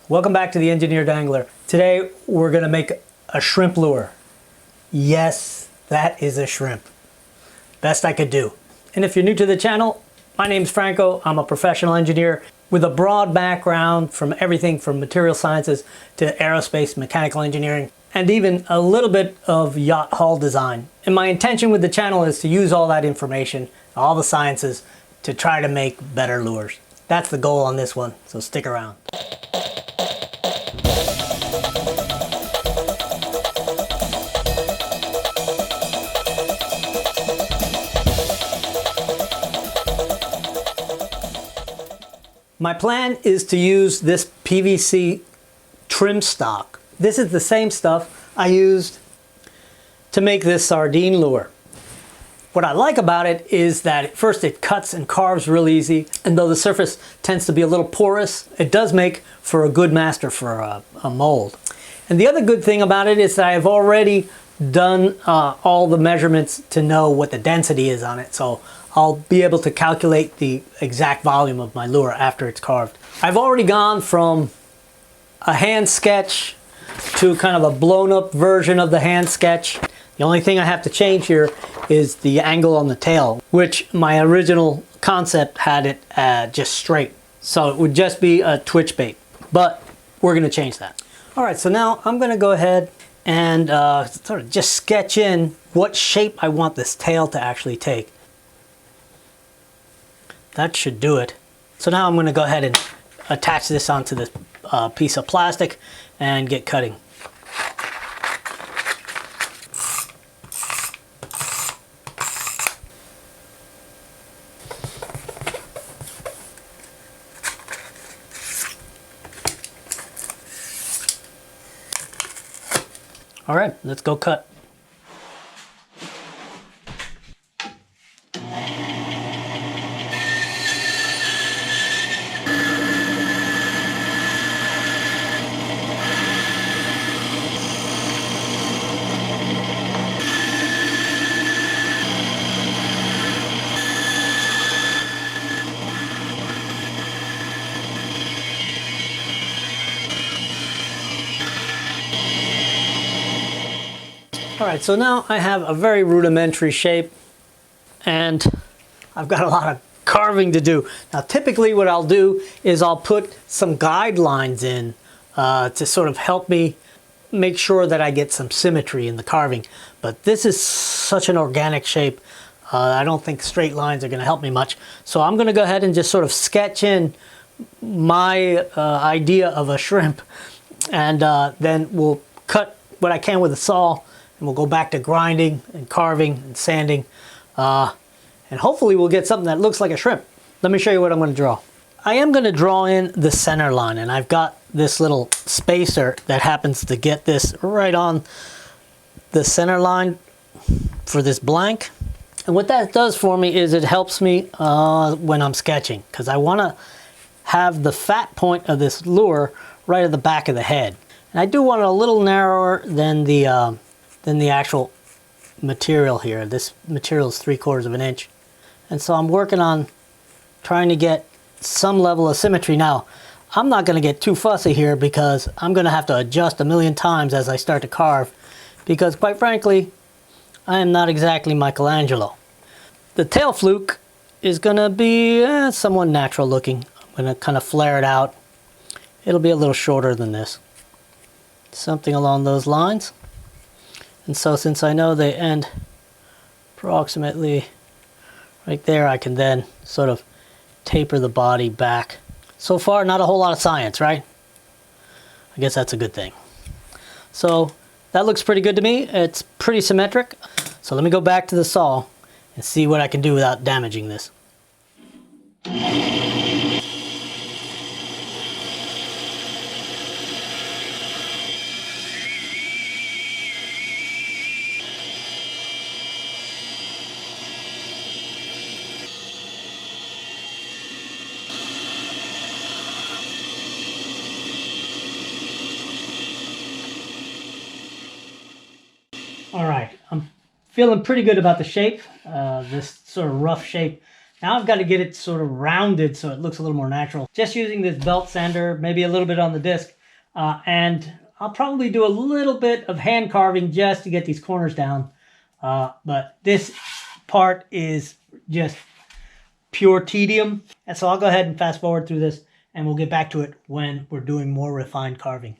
Welcome back to the Engineered Angler. Today we're going to make a shrimp lure. Yes, that is a shrimp. Best I could do. And if you're new to the channel, my name's Franco. I'm a professional engineer with a broad background from everything from material sciences to aerospace, mechanical engineering, and even a little bit of yacht hull design. And my intention with the channel is to use all that information, all the sciences, to try to make better lures. That's the goal on this one, so stick around. My plan is to use this PVC trim stock. This is the same stuff I used to make this sardine lure. What I like about it is that at first it cuts and carves real easy, and though the surface tends to be a little porous, it does make for a good master for a mold. And the other good thing about it is that I've already done all the measurements to know what the density is on it, so I'll be able to calculate the exact volume of my lure after it's carved. I've already gone from a hand sketch to kind of a blown up version of the hand sketch. The only thing I have to change here is the angle on the tail, which my original concept had it just straight. So it would just be a twitch bait, but we're gonna change that. All right, so now I'm gonna go ahead and sort of just sketch in what shape I want this tail to actually take. That should do it. So now I'm going to go ahead and attach this onto this piece of plastic and get cutting. All right, let's go cut. All right, so now I have a very rudimentary shape and I've got a lot of carving to do. Now typically what I'll do is I'll put some guidelines in to sort of help me make sure that I get some symmetry in the carving. But this is such an organic shape, I don't think straight lines are going to help me much. So I'm going to go ahead and just sort of sketch in my idea of a shrimp, and then we'll cut what I can with a saw. And we'll go back to grinding and carving and sanding. And hopefully we'll get something that looks like a shrimp. Let me show you what I'm going to draw. I am going to draw in the center line, and I've got this little spacer that happens to get this right on the center line for this blank. And what that does for me is it helps me when I'm sketching, because I want to have the fat point of this lure right at the back of the head. And I do want it a little narrower than the actual material here. This material is 3/4 of an inch. And so I'm working on trying to get some level of symmetry. Now, I'm not going to get too fussy here because I'm going to have to adjust a million times as I start to carve, because quite frankly, I am not exactly Michelangelo. The tail fluke is going to be somewhat natural looking. I'm going to kind of flare it out. It'll be a little shorter than this. Something along those lines. And so since I know they end approximately right there, I can then sort of taper the body back. So far, not a whole lot of science, right? I guess that's a good thing. So that looks pretty good to me. It's pretty symmetric. So let me go back to the saw and see what I can do without damaging this. All right, I'm feeling pretty good about the shape, this sort of rough shape. Now I've got to get it sort of rounded so it looks a little more natural. Just using this belt sander, maybe a little bit on the disc, And I'll probably do a little bit of hand carving just to get these corners down. But this part is just pure tedium. And so I'll go ahead and fast forward through this, and we'll get back to it when we're doing more refined carving.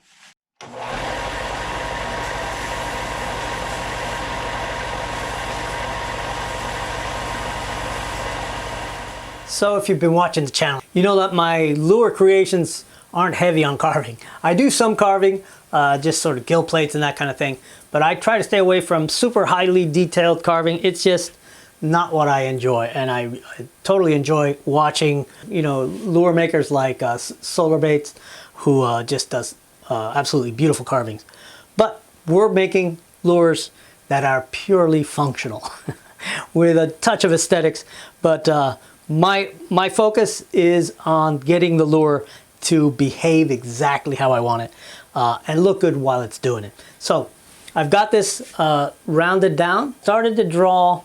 So if you've been watching the channel, you know that my lure creations aren't heavy on carving. I do some carving, just sort of gill plates and that kind of thing, but I try to stay away from super highly detailed carving. It's just not what I enjoy, and I totally enjoy watching, you know, lure makers like Solar Baits, who just does absolutely beautiful carvings. But we're making lures that are purely functional with a touch of aesthetics, but my focus is on getting the lure to behave exactly how I want it and look good while it's doing it. So I've got this rounded down, started to draw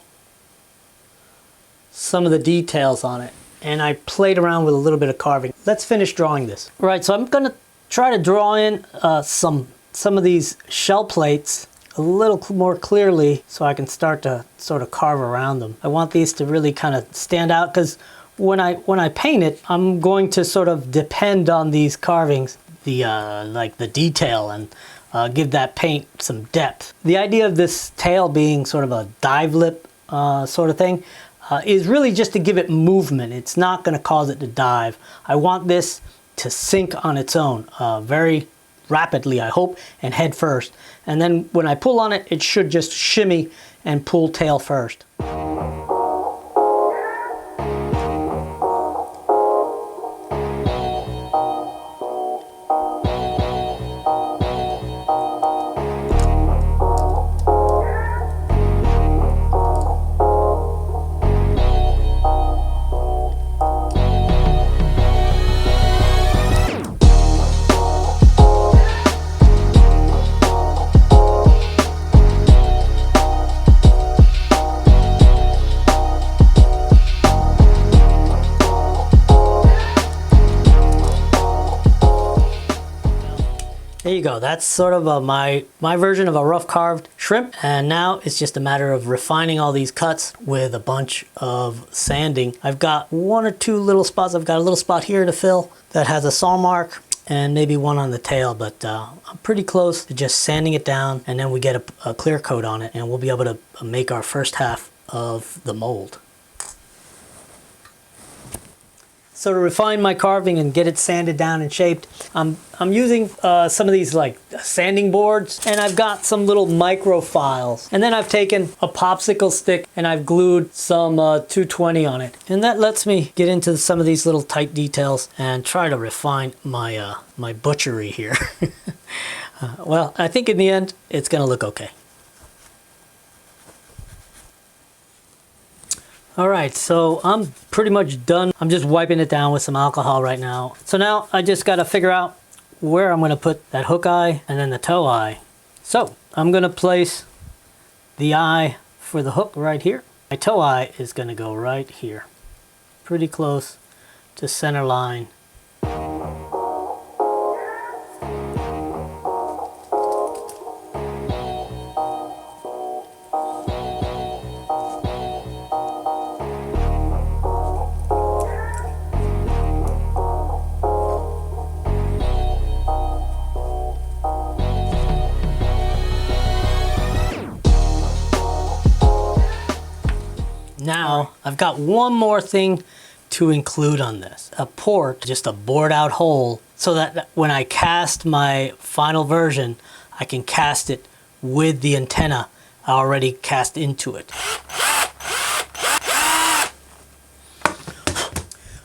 some of the details on it, and I played around with a little bit of carving. Let's finish drawing this. All right, so I'm gonna try to draw in some of these shell plates a little more clearly so I can start to sort of carve around them. I want these to really kind of stand out, because when I paint it, I'm going to sort of depend on these carvings, like the detail, and give that paint some depth. The idea of this tail being sort of a dive lip sort of thing is really just to give it movement. It's not going to cause it to dive. I want this to sink on its own very rapidly, I hope, and head first. And then when I pull on it, it should just shimmy and pull tail first. There you go. That's sort of my version of a rough carved shrimp. And now it's just a matter of refining all these cuts with a bunch of sanding. I've got one or two little spots. I've got a little spot here to fill that has a saw mark, and maybe one on the tail, but I'm pretty close to just sanding it down, and then we get a clear coat on it, and we'll be able to make our first half of the mold. So to refine my carving and get it sanded down and shaped, I'm using some of these like sanding boards, and I've got some little micro files. And then I've taken a popsicle stick and I've glued some 220 on it. And that lets me get into some of these little tight details and try to refine my, my butchery here. Well, I think in the end, it's gonna look okay. All right, so I'm pretty much done. I'm just wiping it down with some alcohol right now. So now I just got to figure out where I'm going to put that hook eye and then the toe eye. So I'm going to place the eye for the hook right here. My toe eye is going to go right here, pretty close to center line. Now, I've got one more thing to include on this. A port, just a bored out hole, so that when I cast my final version, I can cast it with the antenna already cast into it.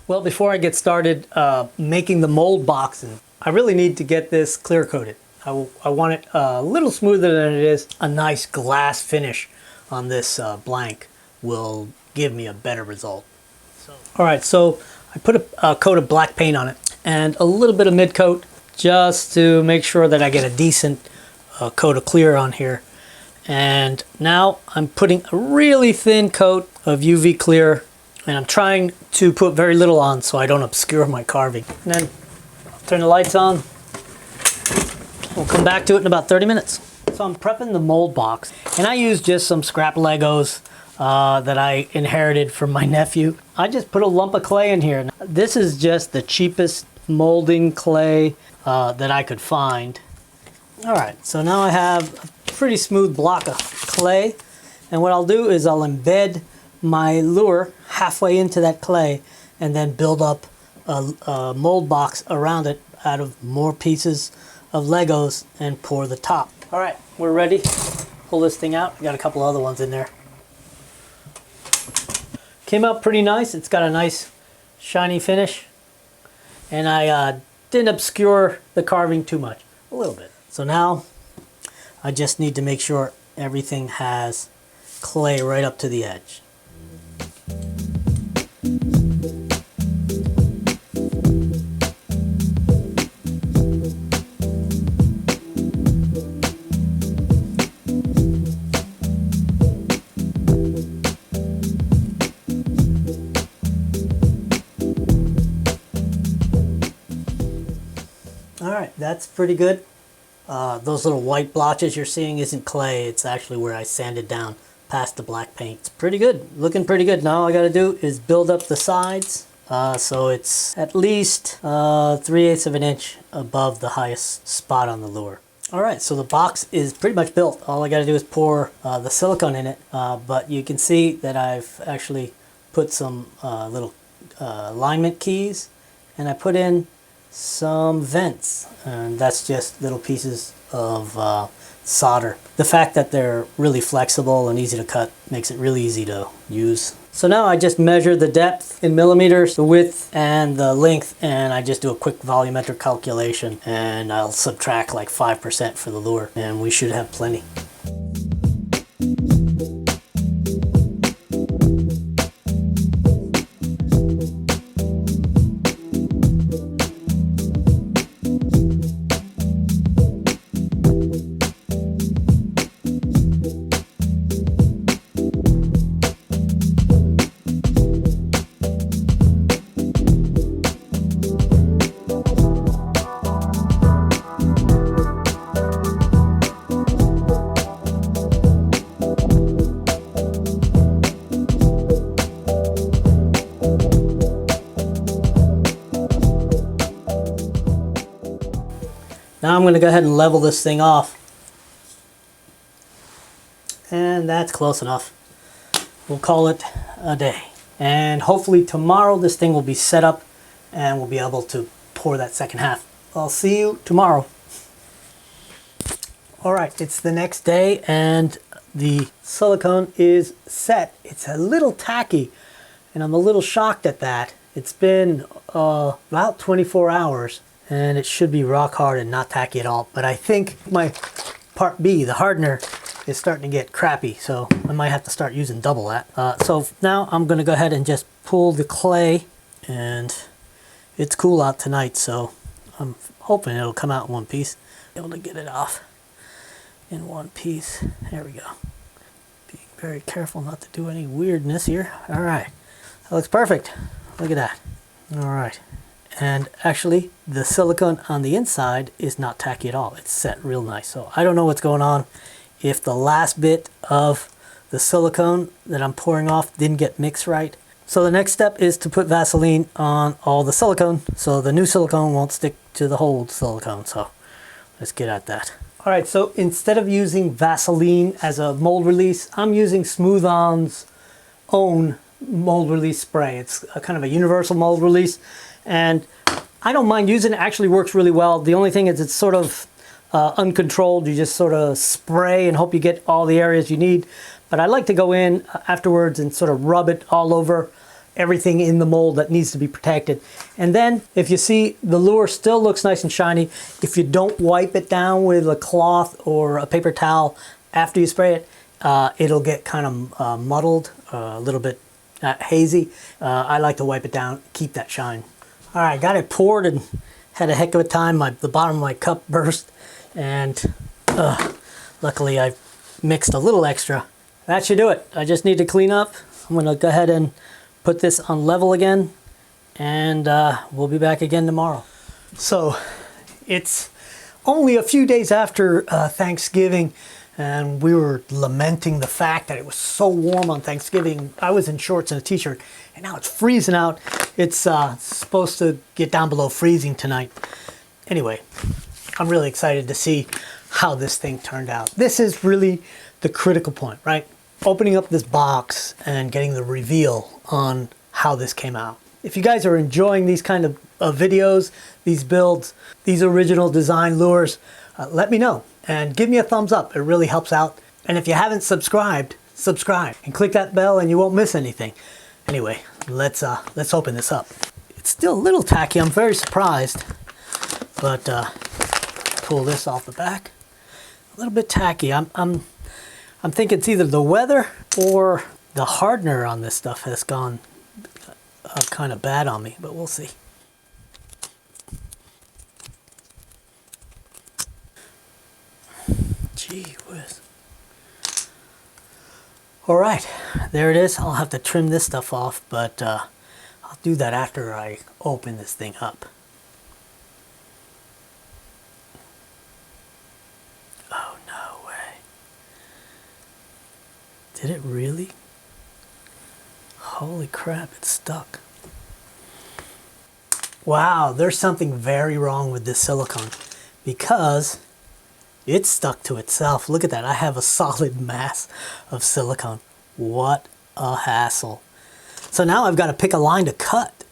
Well, before I get started making the mold boxing, I really need to get this clear coated. I want it a little smoother than it is. A nice glass finish on this blank will give me a better result. All right, so I put a coat of black paint on it and a little bit of mid coat just to make sure that I get a decent coat of clear on here. And now I'm putting a really thin coat of UV clear, and I'm trying to put very little on so I don't obscure my carving. And then I'll turn the lights on. We'll come back to it in about 30 minutes. So I'm prepping the mold box, and I use just some scrap Legos that I inherited from my nephew. I just put a lump of clay in here. This is just the cheapest molding clay that I could find. All right, so now I have a pretty smooth block of clay, and what I'll do is I'll embed my lure halfway into that clay and then build up a mold box around it out of more pieces of Legos and pour the top. All right, we're ready. Pull this thing out. Got a couple other ones in there. Came out pretty nice. It's got a nice shiny finish, and I didn't obscure the carving too much, a little bit. So now I just need to make sure everything has clay right up to the edge. All right, that's pretty good. Those little white blotches you're seeing isn't clay. It's actually where I sanded down past the black paint. It's pretty good, looking pretty good. Now all I gotta do is build up the sides so it's at least 3/8 of an inch above the highest spot on the lure. All right, so the box is pretty much built. All I gotta do is pour the silicone in it, but you can see that I've actually put some little alignment keys, and I put in some vents, and that's just little pieces of solder. The fact that they're really flexible and easy to cut makes it really easy to use. So now I just measure the depth in millimeters, the width and the length, and I just do a quick volumetric calculation, and I'll subtract like 5% for the lure, and we should have plenty. Now I'm going to go ahead and level this thing off. And that's close enough. We'll call it a day. And hopefully tomorrow this thing will be set up and we'll be able to pour that second half. I'll see you tomorrow. All right, it's the next day and the silicone is set. It's a little tacky and I'm a little shocked at that. It's been about 24 hours. And it should be rock hard and not tacky at all. But I think my part B, the hardener, is starting to get crappy. So I might have to start using double that. So now I'm going to go ahead and just pull the clay. And it's cool out tonight, so I'm hoping it'll come out in one piece. Be able to get it off in one piece. There we go. Being very careful not to do any weirdness here. All right. That looks perfect. Look at that. All right. And actually, the silicone on the inside is not tacky at all. It's set real nice. So I don't know what's going on. If the last bit of the silicone that I'm pouring off didn't get mixed right. So the next step is to put Vaseline on all the silicone so the new silicone won't stick to the old silicone. So let's get at that. All right, so instead of using Vaseline as a mold release, I'm using Smooth On's own mold release spray. It's a kind of a universal mold release. And I don't mind using it. It actually works really well. The only thing is it's sort of uncontrolled. You just sort of spray and hope you get all the areas you need. But I like to go in afterwards and sort of rub it all over everything in the mold that needs to be protected. And then if you see the lure still looks nice and shiny, if you don't wipe it down with a cloth or a paper towel after you spray it, it'll get kind of muddled, a little bit hazy. I like to wipe it down, keep that shine. All right, got it poured and had a heck of a time. The bottom of my cup burst, and luckily I mixed a little extra. That should do it. I just need to clean up. I'm gonna go ahead and put this on level again, and we'll be back again tomorrow. So it's only a few days after Thanksgiving, and we were lamenting the fact that it was so warm on Thanksgiving. I was in shorts and a t-shirt, and now it's freezing out. It's supposed to get down below freezing tonight. Anyway, I'm really excited to see how this thing turned out. This is really the critical point, right? Opening up this box and getting the reveal on how this came out. If you guys are enjoying these kind of videos, these builds, these original design lures, let me know and give me a thumbs up. It really helps out. And if you haven't subscribed, subscribe and click that bell and you won't miss anything. Anyway, let's open this up. It's still a little tacky. I'm very surprised, but pull this off the back. A little bit tacky. I'm thinking it's either the weather or the hardener on this stuff has gone kind of bad on me, but we'll see. Gee whiz. All right, there it is. I'll have to trim this stuff off, but I'll do that after I open this thing up. Oh, no way. Did it really? Holy crap, it's stuck. Wow, there's something very wrong with this silicone because it's stuck to itself. Look at that. I have a solid mass of silicone. What a hassle. So now I've got to pick a line to cut.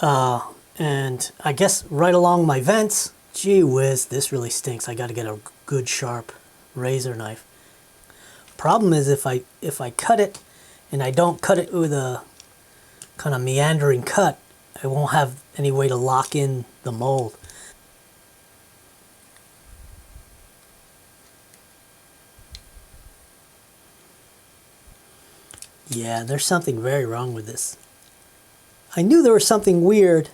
And I guess right along my vents. Gee whiz, this really stinks. I got to get a good sharp razor knife. Problem is if I cut it and I don't cut it with a kind of meandering cut, I won't have any way to lock in the mold. Yeah, there's something very wrong with this. I knew there was something weird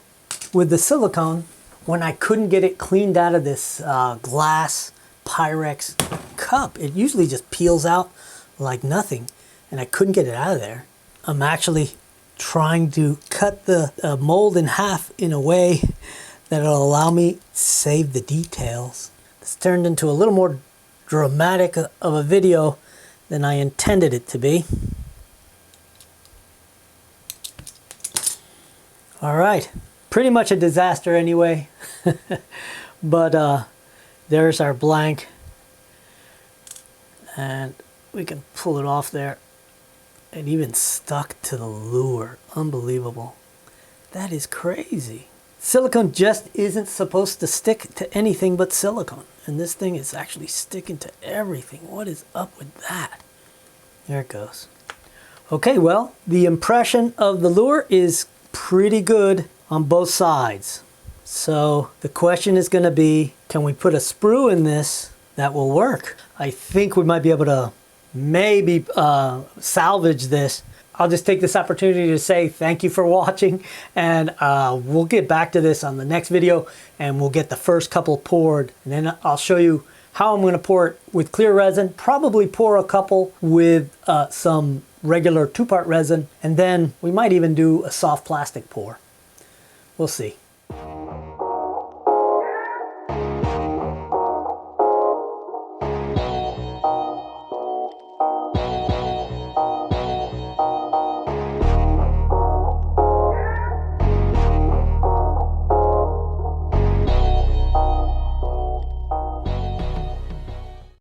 with the silicone when I couldn't get it cleaned out of this glass Pyrex cup. It usually just peels out like nothing, and I couldn't get it out of there. I'm actually trying to cut the mold in half in a way that'll allow me to save the details. It's turned into a little more dramatic of a video than I intended it to be. All right, pretty much a disaster anyway, but there's our blank, and we can pull it off there. It even stuck to the lure. Unbelievable. That is crazy. Silicone just isn't supposed to stick to anything but silicone, and this thing is actually sticking to everything. What is up with that? There it goes. Okay, well, the impression of the lure is pretty good on both sides. So the question is going to be, can we put a sprue in this that will work? I think we might be able to maybe salvage this. I'll just take this opportunity to say thank you for watching, and we'll get back to this on the next video, and we'll get the first couple poured, and then I'll show you how I'm going to pour it with clear resin, probably pour a couple with some regular 2-part resin, and then we might even do a soft plastic pour. We'll see.